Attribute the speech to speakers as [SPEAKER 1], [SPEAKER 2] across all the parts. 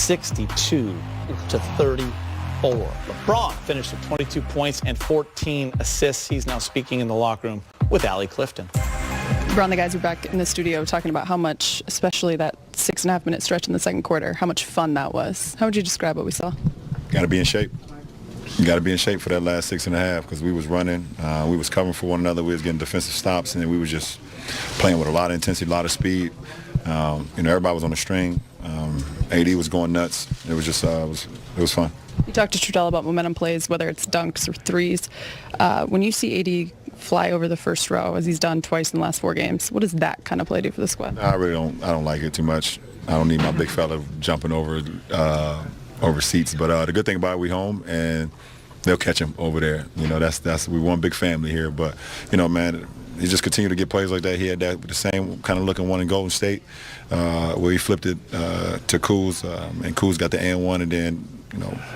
[SPEAKER 1] 62-34. LeBron finished with 22 points and 14 assists. He's now speaking in the locker room with Allie Clifton.
[SPEAKER 2] LeBron, the guys are back in the studio talking about how much, especially that 6.5-minute stretch in the second quarter, how much fun that was. How would you describe what we saw?
[SPEAKER 3] Got to be in shape. You got to be in shape for that last 6.5 because we was running, we was covering for one another, we was getting defensive stops, and we was just playing with a lot of intensity, a lot of speed. Everybody was on the string. AD was going nuts. It was just, it was fun.
[SPEAKER 2] You talked to Trudell about momentum plays, whether it's dunks or threes. When you see AD fly over the first row, as he's done twice in the last 4 games, what does that kind of play do for the squad?
[SPEAKER 3] I don't like it too much. I don't need my big fella jumping over seats. But the good thing about it, we home, and they'll catch him over there. That's we one big family here. But, man, he just continued to get plays like that. He had the same kind of looking one in Golden State where he flipped it to Kuz, and Kuz got the and one, and then,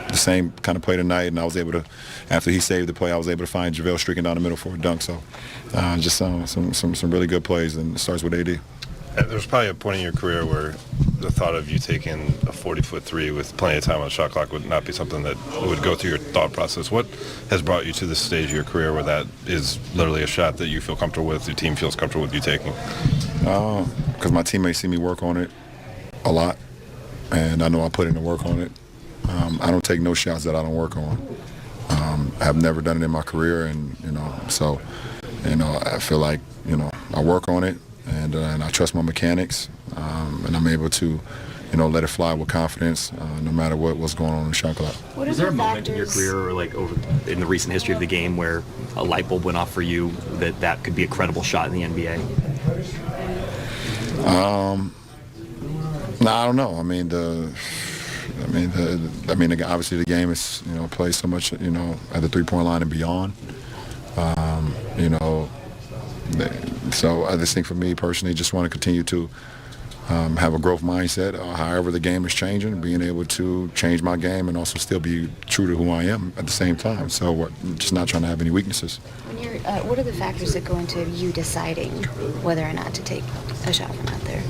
[SPEAKER 3] the same kind of play tonight, and I was able to, after he saved the play, I was able to find JaVale streaking down the middle for a dunk. So just some really good plays, and it starts with AD.
[SPEAKER 4] There's probably a point in your career where the thought of you taking a 40-foot three with plenty of time on the shot clock would not be something that would go through your thought process. What has brought you to this stage of your career where that is literally a shot that you feel comfortable with, your team feels comfortable with you taking?
[SPEAKER 3] Because my teammates see me work on it a lot, and I know I put in the work on it. I don't take no shots that I don't work on. I have never done it in my career, and so I feel like I work on it, and I trust my mechanics, and I'm able to let it fly with confidence, no matter what's going on in the shot clock.
[SPEAKER 5] Was there a moment in your career, or like in the recent history of the game, where a light bulb went off for you that could be a credible shot in the NBA?
[SPEAKER 3] No, I don't know. Obviously the game is plays so much at the 3-point line and beyond. So I just think for me personally, just want to continue to have a growth mindset. However the game is changing, being able to change my game and also still be true to who I am at the same time. So we're just not trying to have any weaknesses.
[SPEAKER 6] When you're, what are the factors that go into you deciding whether or not to take a shot from out there?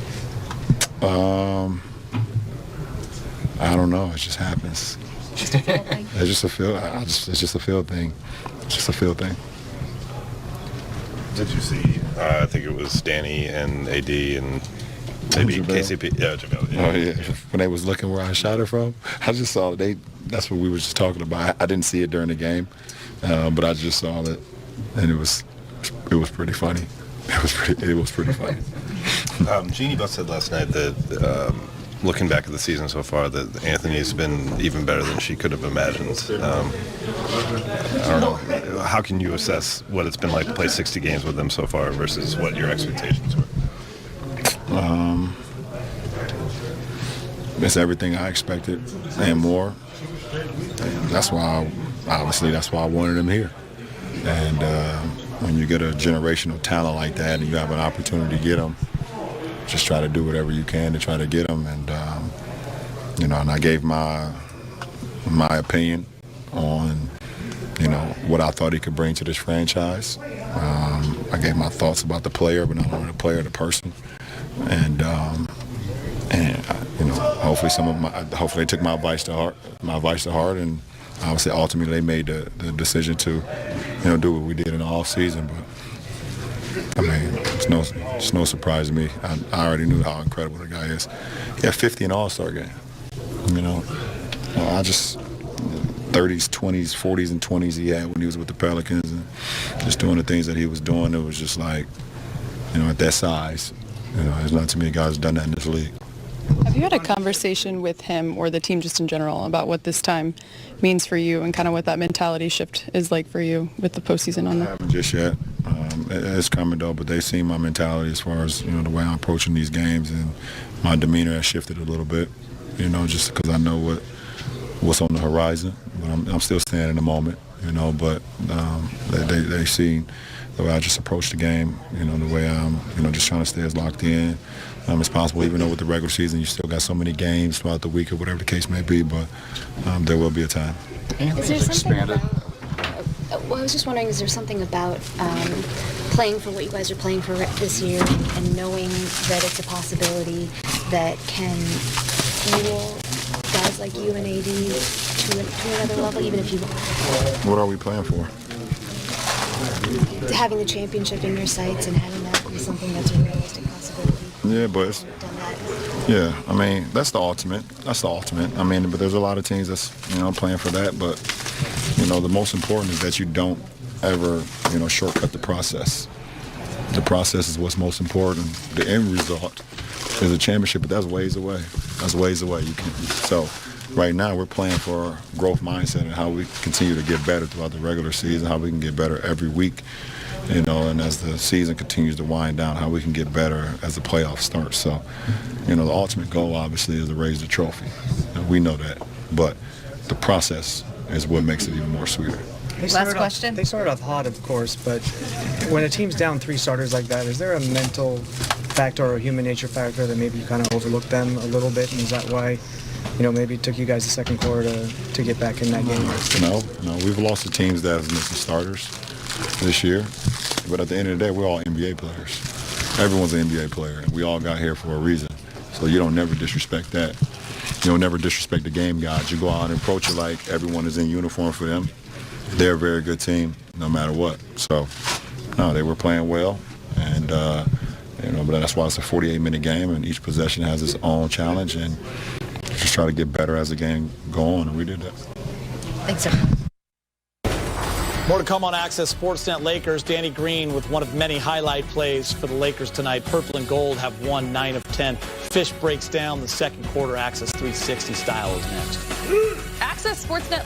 [SPEAKER 3] I don't know. It just happens. It's just a feel. It's just a feel thing. It's just a feel thing.
[SPEAKER 4] Did you see? I think it was Danny and AD and maybe KCP. Yeah, JaVale. Yeah.
[SPEAKER 3] Oh yeah. When they was looking where I shot it from, I just saw it. That's what we were just talking about. I didn't see it during the game, but I just saw it, and it was pretty funny. It was pretty funny.
[SPEAKER 4] Jeannie Buss said last night that looking back at the season so far, that Anthony's been even better than she could have imagined. I don't know. How can you assess what it's been like to play 60 games with them so far versus what your expectations were?
[SPEAKER 3] It's everything I expected and more. And that's why I wanted him here. And when you get a generational talent like that and you have an opportunity to get them, just try to do whatever you can to try to get them. And and I gave my opinion on what I thought he could bring to this franchise. I gave my thoughts about the player, but not only the player, the person. And hopefully they took my advice to heart. And obviously ultimately they made the decision to do what we did in the off season. But it's no surprise to me. I already knew how incredible the guy is. He had 50 in All-Star game. I just 30s, 20s, 40s, and 20s he had when he was with the Pelicans, and just doing the things that he was doing. It was just like, at that size, there's not too many guys done that in this league.
[SPEAKER 2] Have you had a conversation with him or the team just in general about what this time means for you and kind of what that mentality shift is like for you with the postseason on
[SPEAKER 3] I haven't just yet. It's coming though, but they've seen my mentality as far as the way I'm approaching these games, and my demeanor has shifted a little bit. Just because I know what's on the horizon, but I'm still staying in the moment. But they've seen the way I just approach the game. The way I'm just trying to stay as locked in as possible, even though with the regular season you still got so many games throughout the week or whatever the case may be, but there will be a time.
[SPEAKER 6] Is there something about, I was just wondering, is there something about playing for what you guys are playing for this year and knowing that it's a possibility that can fuel guys like you and AD to another level, even if you
[SPEAKER 3] What are we playing for?
[SPEAKER 6] having the championship in your sights and having that be something that's a realistic possibility?
[SPEAKER 3] Yeah, but it's,
[SPEAKER 6] Done that.
[SPEAKER 3] yeah, I mean, that's the ultimate. That's the ultimate. I mean, but there's a lot of teams that's, playing for that. But, the most important is that you don't ever, shortcut the process. The process is what's most important. The end result is a championship, but that's ways away. That's ways away. So right now we're playing for a growth mindset and how we continue to get better throughout the regular season, how we can get better every week, and as the season continues to wind down, how we can get better as the playoffs start. So, the ultimate goal obviously is to raise the trophy. And we know that, but the process is what makes it even more sweeter.
[SPEAKER 7] Last question. They started off hot, of course, but when a team's down 3 starters like that, is there a mental factor or a human nature factor that maybe you kind of overlooked them a little bit? And is that why, maybe it took you guys the second quarter to get back in that game?
[SPEAKER 3] No. We've lost to teams that have missed the starters this year. But at the end of the day, we're all NBA players. Everyone's an NBA player, and we all got here for a reason. So you don't never disrespect that. You don't never disrespect the game gods. You go out and approach it like everyone is in uniform for them. They're a very good team, no matter what. So, no, they were playing well, and but that's why it's a 48-minute game, and each possession has its own challenge, and just try to get better as the game go on, and we did that.
[SPEAKER 6] Thanks, sir.
[SPEAKER 1] More to come on Access Sportsnet. Lakers, Danny Green with one of many highlight plays for the Lakers tonight. Purple and gold have won 9 of 10. Fish breaks down the second quarter. Access 360 style is next.
[SPEAKER 2] Access Sportsnet.